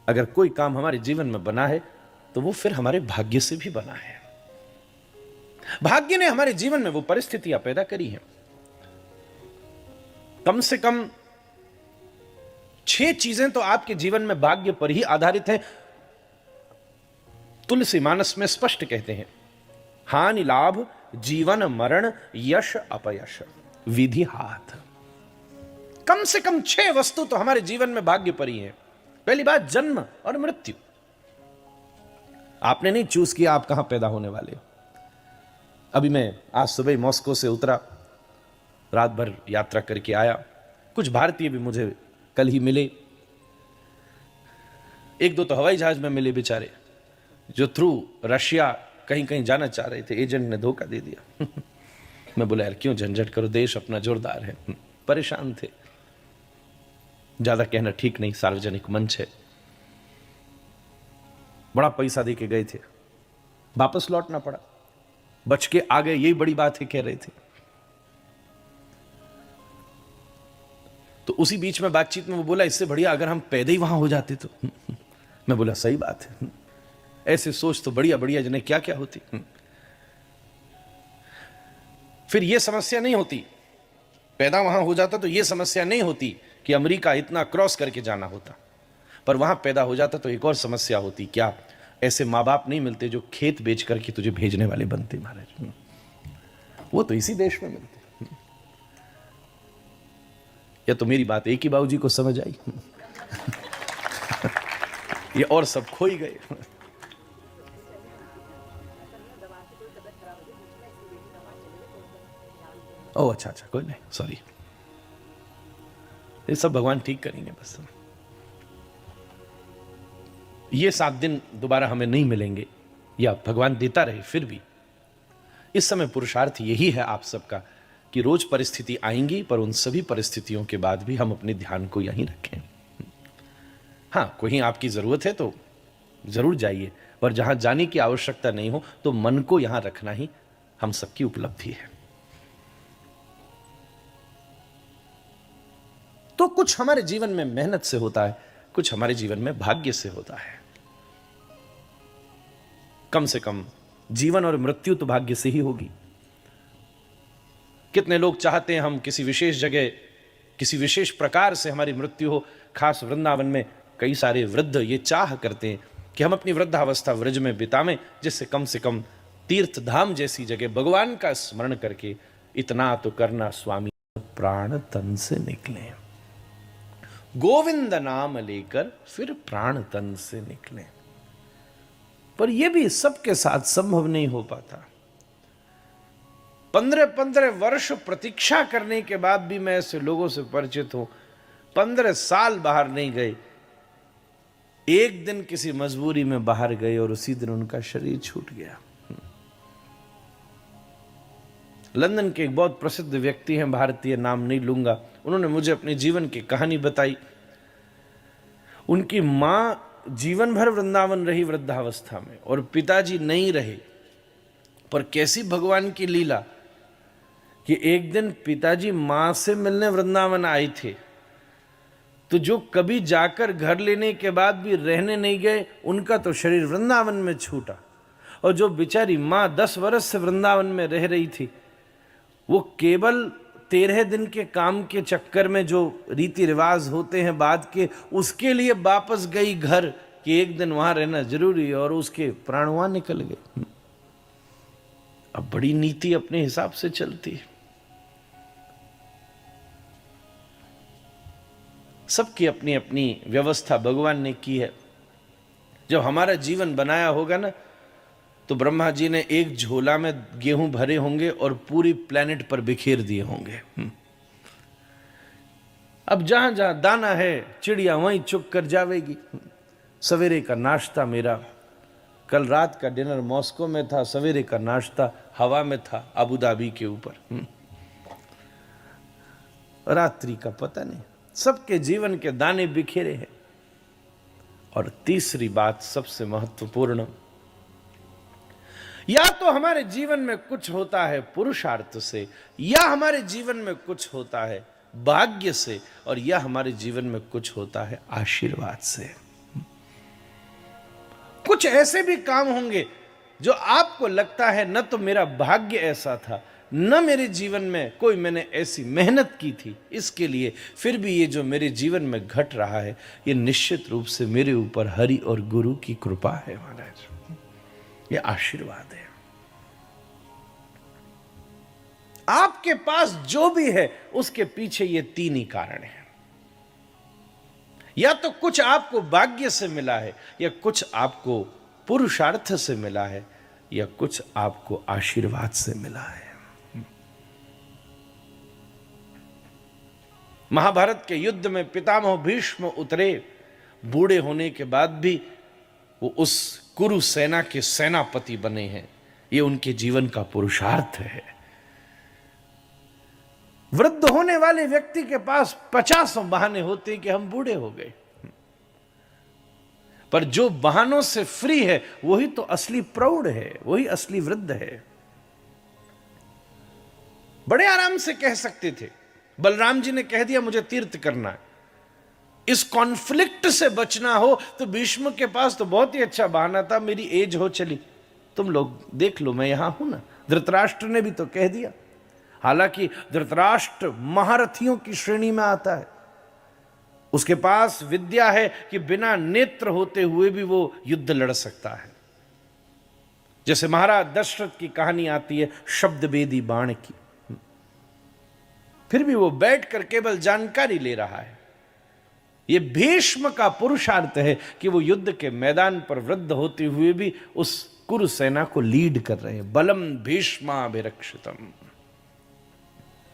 अगर कोई काम हमारे जीवन में बना है तो वो फिर हमारे भाग्य से भी बना है। भाग्य ने हमारे जीवन में वो परिस्थितियां पैदा करी हैं। कम से कम 6 चीजें तो आपके जीवन में भाग्य पर ही आधारित है। तुलसीमानस में स्पष्ट कहते हैं, हानि लाभ जीवन मरण यश अपयश विधि हाथ। कम से कम 6 वस्तु तो हमारे जीवन में भाग्य पर ही है। पहली बात, जन्म और मृत्यु। आपने नहीं चूज किया आप कहां पैदा होने वाले हो। अभी मैं आज सुबह मॉस्को से उतरा, रात भर यात्रा करके आया। कुछ भारतीय भी मुझे कल ही मिले, 1-2 तो हवाई जहाज में मिले बेचारे, जो थ्रू रशिया कहीं कहीं जाना चाह रहे थे। एजेंट ने धोखा दे दिया। मैं बोला यार क्यों झंझट करो, देश अपना जोरदार है। परेशान थे, ज्यादा कहना ठीक नहीं, सार्वजनिक मंच है। बड़ा पैसा दे के गए थे, वापस लौटना पड़ा। बच के आ गए, यही बड़ी बात है कह रहे थे। तो उसी बीच में बातचीत में वो बोला, इससे बढ़िया अगर हम पैदा ही वहां हो जाते तो। मैं बोला सही बात है, ऐसे सोच तो बढ़िया बढ़िया जने क्या क्या होती। फिर ये समस्या नहीं होती, पैदा वहां हो जाता तो ये समस्या नहीं होती कि अमेरिका इतना क्रॉस करके जाना होता। पर वहां पैदा हो जाता तो एक और समस्या होती, क्या ऐसे माँ बाप नहीं मिलते जो खेत बेच करके तुझे भेजने वाले बनते महाराज। वो तो इसी देश में मिलते। या तो मेरी बात एक ही बाबूजी को समझ आई, ये और सब खो ही गए। ओह अच्छा अच्छा, कोई नहीं, सॉरी। ये सब भगवान ठीक करेंगे बस। ये 7 दिन दोबारा हमें नहीं मिलेंगे, या भगवान देता रहे। फिर भी इस समय पुरुषार्थ यही है आप सबका कि रोज परिस्थिति आएंगी, पर उन सभी परिस्थितियों के बाद भी हम अपने ध्यान को यहीं रखें। हाँ, कहीं आपकी जरूरत है तो जरूर जाइए, पर जहां जाने की आवश्यकता नहीं हो तो मन को यहां रखना ही हम सबकी उपलब्धि है। तो कुछ हमारे जीवन में मेहनत से होता है, कुछ हमारे जीवन में भाग्य से होता है। कम से कम जीवन और मृत्यु तो भाग्य से ही होगी। कितने लोग चाहते हैं हम किसी विशेष जगह, किसी विशेष प्रकार से हमारी मृत्यु हो। खास वृंदावन में कई सारे वृद्ध ये चाह करते हैं कि हम अपनी वृद्धावस्था व्रज में बितावें, जिससे कम से कम तीर्थ धाम जैसी जगह भगवान का स्मरण करके इतना तो करना स्वामी, प्राण तन से निकले, गोविंद नाम लेकर फिर प्राण तन से निकले। पर यह भी सबके साथ संभव नहीं हो पाता। 15 वर्ष प्रतीक्षा करने के बाद भी मैं ऐसे लोगों से परिचित हूं, 15 साल बाहर नहीं गए, एक दिन किसी मजबूरी में बाहर गए और उसी दिन उनका शरीर छूट गया। लंदन के एक बहुत प्रसिद्ध व्यक्ति हैं, भारतीय, नाम नहीं लूंगा, उन्होंने मुझे अपने जीवन की कहानी बताई। उनकी मां जीवन भर वृंदावन रही वृद्धावस्था में, और पिताजी नहीं रहे। पर कैसी भगवान की लीला कि एक दिन पिताजी मां से मिलने वृंदावन आए थे, तो जो कभी जाकर घर लेने के बाद भी रहने नहीं गए, उनका तो शरीर वृंदावन में छूटा। और जो बेचारी मां 10 वर्ष से वृंदावन में रह रही थी, वो केवल 13 दिन के काम के चक्कर में जो रीति रिवाज होते हैं बाद के, उसके लिए वापस गई घर कि एक दिन वहां रहना जरूरी है, और उसके प्राण वहां निकल गए। अब बड़ी नीति अपने हिसाब से चलती है। सबकी अपनी अपनी व्यवस्था भगवान ने की है। जब हमारा जीवन बनाया होगा ना, तो ब्रह्मा जी ने एक झोला में गेहूं भरे होंगे और पूरी प्लेनेट पर बिखेर दिए होंगे। अब जहां जहां दाना है, चिड़िया वहीं चुग कर जावेगी। सवेरे का नाश्ता मेरा, कल रात का डिनर मॉस्को में था, सवेरे का नाश्ता हवा में था अबू धाबी के ऊपर। रात्रि का पता नहीं। सबके जीवन के दाने बिखेरे हैं। और तीसरी बात सबसे महत्वपूर्ण, या तो हमारे जीवन में कुछ होता है पुरुषार्थ से, या हमारे जीवन में कुछ होता है भाग्य से, और या हमारे जीवन में कुछ होता है आशीर्वाद से। कुछ ऐसे भी काम होंगे जो आपको लगता है न तो मेरा भाग्य ऐसा था, न मेरे जीवन में कोई मैंने ऐसी मेहनत की थी इसके लिए, फिर भी ये जो मेरे जीवन में घट रहा है ये निश्चित रूप से मेरे ऊपर हरि और गुरु की कृपा है महाराज, ये आशीर्वाद है। आपके पास जो भी है उसके पीछे ये तीन ही कारण हैं। या तो कुछ आपको भाग्य से मिला है, या कुछ आपको पुरुषार्थ से मिला है, या कुछ आपको आशीर्वाद से मिला है। महाभारत के युद्ध में पितामह भीष्म उतरे, बूढ़े होने के बाद भी वो उस कुरु सेना के सेनापति बने हैं। ये उनके जीवन का पुरुषार्थ है। वृद्ध होने वाले व्यक्ति के पास 50 बहाने होते हैं कि हम बूढ़े हो गए, पर जो बहानों से फ्री है वही तो असली प्रौढ़ है, वही असली वृद्ध है। बड़े आराम से कह सकते थे, बलराम जी ने कह दिया मुझे तीर्थ करना है, इस कॉन्फ्लिक्ट से बचना हो तो भीष्म के पास तो बहुत ही अच्छा बहाना था, मेरी एज हो चली, तुम लोग देख लो मैं यहां हूं ना। धृतराष्ट्र ने भी तो कह दिया, हालांकि धृतराष्ट्र महारथियों की श्रेणी में आता है, उसके पास विद्या है कि बिना नेत्र होते हुए भी वो युद्ध लड़ सकता है। जैसे महाराज दशरथ की कहानी आती है शब्द वेदी बाण की, फिर भी वो बैठकर केवल जानकारी ले रहा है। ये भीष्म का पुरुषार्थ है कि वो युद्ध के मैदान पर वृद्ध होते हुए भी उस कुरु सेना को लीड कर रहे हैं। बलम भीष्माभिरक्षितम।